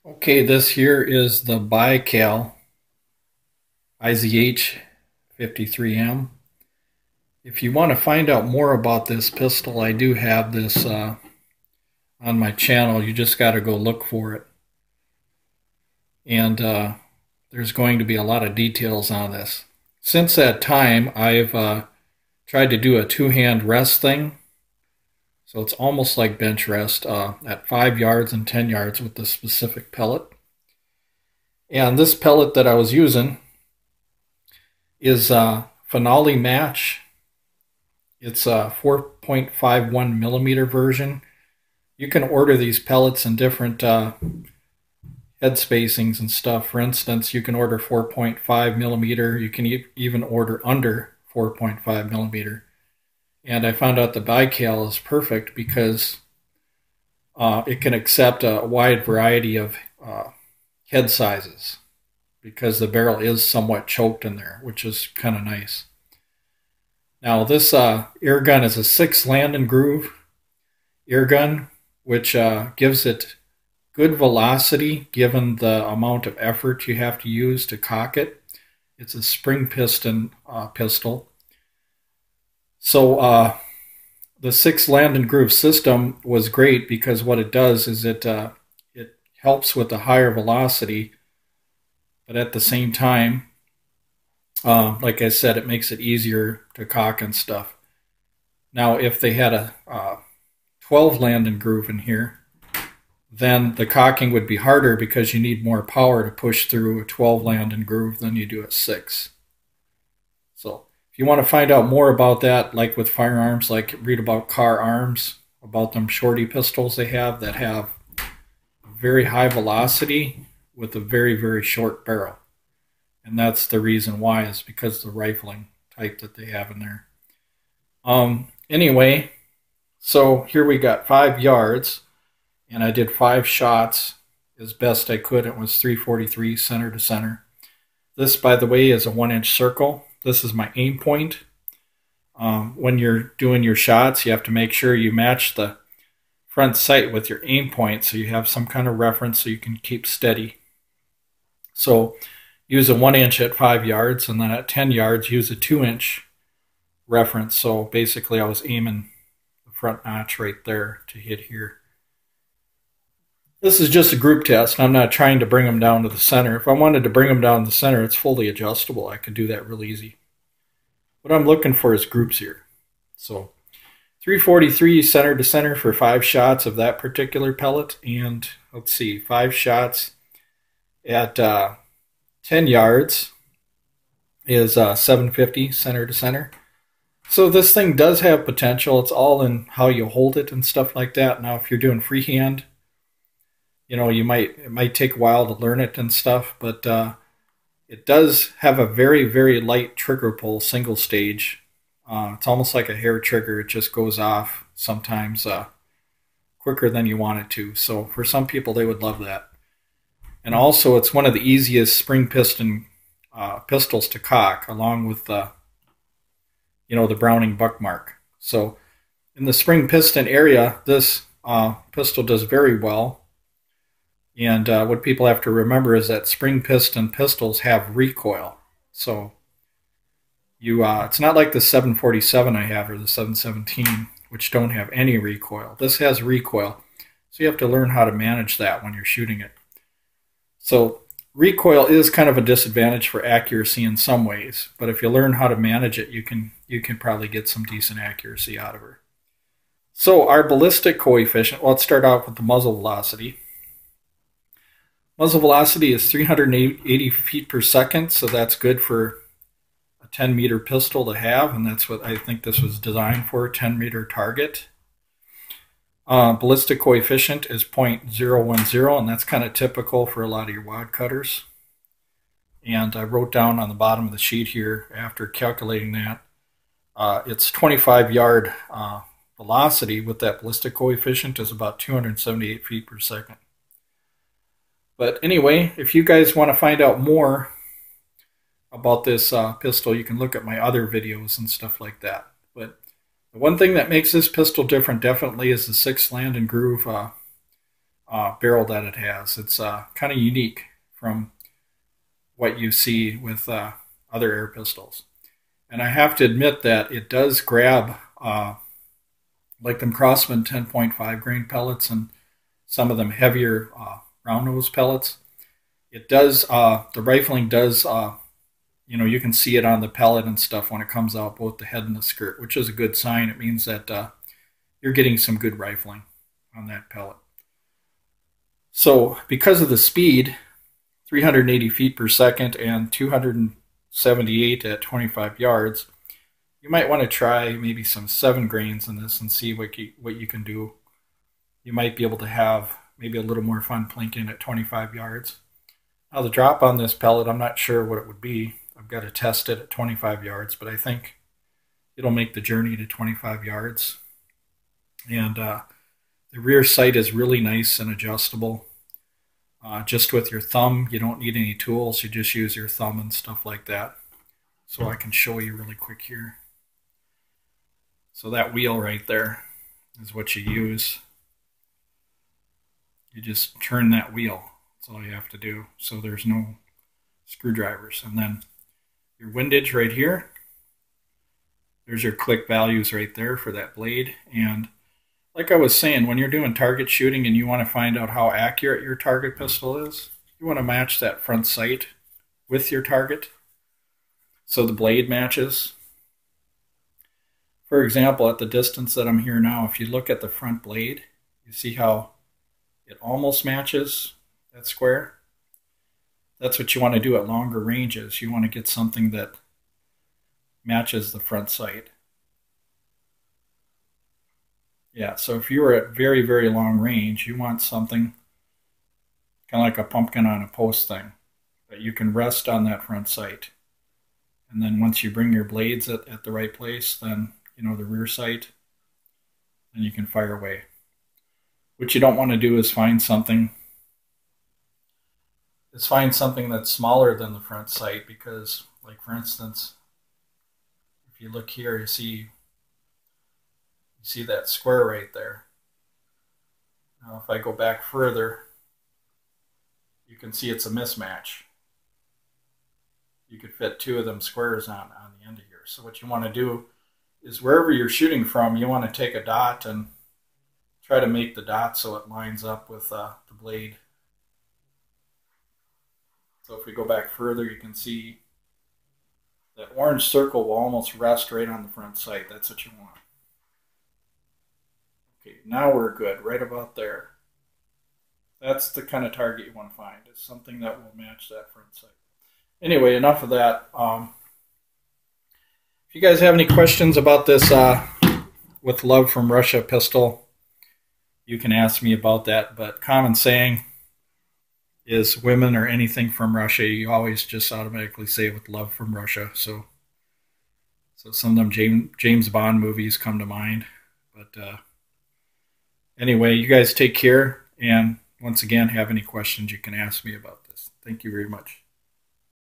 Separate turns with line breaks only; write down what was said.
Okay, this here is the Baikal IZH 53M. If you want to find out more about this pistol, I do have this on my channel. You just got to go look for it. And there's going to be a lot of details on this. Since that time, I've tried to do a two-hand rest thing. So it's almost like bench rest at 5 yards and 10 yards with this specific pellet. And this pellet that I was using is a Finale Match. It's a 4.51 millimeter version. You can order these pellets in different head spacings and stuff. For instance, you can order 4.5 millimeter. You can even order under 4.5 millimeter. And I found out the Baikal is perfect because it can accept a wide variety of head sizes because the barrel is somewhat choked in there, which is kind of nice. Now this air gun is a 6 land and groove air gun, which gives it good velocity given the amount of effort you have to use to cock it. It's a spring piston pistol. So the 6 land and groove system was great because what it does is it helps with the higher velocity, but at the same time, like I said, it makes it easier to cock and stuff. Now, if they had a 12 land and groove in here, then the cocking would be harder because you need more power to push through a 12 land and groove than you do a 6. So if you want to find out more about that, like with firearms, like read about Car Arms, about them shorty pistols they have that have very high velocity with a very, very short barrel. And that's the reason why, is because of the rifling type that they have in there. Anyway, so here we got 5 yards, and I did 5 shots as best I could. It was 343 center to center. This, by the way, is a 1-inch circle. This is my aim point. When you're doing your shots, you have to make sure you match the front sight with your aim point so you have some kind of reference so you can keep steady. So use a 1-inch at 5 yards, and then at 10 yards use a 2-inch reference. So basically I was aiming the front notch right there to hit here. This is just a group test. I'm not trying to bring them down to the center. If I wanted to bring them down to the center, it's fully adjustable. I could do that real easy. What I'm looking for is groups here. So 343 center to center for 5 shots of that particular pellet. And let's see, 5 shots at 10 yards is 750 center to center. So this thing does have potential. It's all in how you hold it and stuff like that. Now, if you're doing freehand, you know, it might take a while to learn it and stuff, but it does have a very, very light trigger pull, single stage. It's almost like a hair trigger. It just goes off sometimes quicker than you want it to. So for some people, they would love that. And also, it's one of the easiest spring piston pistols to cock, along with the Browning Buckmark. So in the spring piston area, this pistol does very well. And what people have to remember is that spring piston pistols have recoil. So it's not like the 747 I have or the 717, which don't have any recoil. This has recoil. So you have to learn how to manage that when you're shooting it. So recoil is kind of a disadvantage for accuracy in some ways, but if you learn how to manage it, you can probably get some decent accuracy out of her. So our ballistic coefficient, well, let's start out with the muzzle velocity. Muzzle velocity is 380 feet per second, so that's good for a 10-meter pistol to have, and that's what I think this was designed for, a 10-meter target. Ballistic coefficient is 0.010, and that's kind of typical for a lot of your wad cutters. And I wrote down on the bottom of the sheet here, after calculating that, its 25-yard velocity with that ballistic coefficient is about 278 feet per second. But anyway, if you guys want to find out more about this pistol, you can look at my other videos and stuff like that. But the one thing that makes this pistol different definitely is the 6 land and groove barrel that it has. It's kind of unique from what you see with other air pistols. And I have to admit that it does grab like them Crossman 10.5 grain pellets and some of them heavier round nose pellets. It does, the rifling does, you can see it on the pellet and stuff when it comes out, both the head and the skirt, which is a good sign. It means that you're getting some good rifling on that pellet. So because of the speed, 380 feet per second and 278 at 25 yards, you might want to try maybe some 7 grains in this and see what you can do. You might be able to have maybe a little more fun plinking at 25 yards. Now the drop on this pellet, I'm not sure what it would be. I've got to test it at 25 yards, but I think it'll make the journey to 25 yards. And the rear sight is really nice and adjustable. Just with your thumb, you don't need any tools. You just use your thumb and stuff like that. So I can show you really quick here. So that wheel right there is what you use. You just turn that wheel. That's all you have to do. So there's no screwdrivers. And then your windage right here. There's your click values right there for that blade. And like I was saying, when you're doing target shooting and you want to find out how accurate your target pistol is, you want to match that front sight with your target so the blade matches. For example, at the distance that I'm here now, if you look at the front blade, you see how it almost matches that square. That's what you want to do at longer ranges. You want to get something that matches the front sight. Yeah, so if you were at very, very long range, you want something kind of like a pumpkin on a post thing that you can rest on that front sight. And then once you bring your blades at the right place, then, the rear sight, then you can fire away. What you don't want to do is find something that's smaller than the front sight, because, like for instance, if you look here, you see that square right there. Now if I go back further, you can see it's a mismatch. You could fit 2 of them squares on the end of here. So what you want to do is wherever you're shooting from, you want to take a dot and try to make the dot so it lines up with the blade. So if we go back further, you can see that orange circle will almost rest right on the front sight. That's what you want. Okay, now we're good, right about there. That's the kind of target you want to find. It's something that will match that front sight. Anyway, enough of that. If you guys have any questions about this with Love from Russia pistol, you can ask me about that. But common saying is women or anything from Russia, you always just automatically say with Love from Russia. So some of them James Bond movies come to mind. But anyway, you guys take care. And once again, have any questions, you can ask me about this. Thank you very much.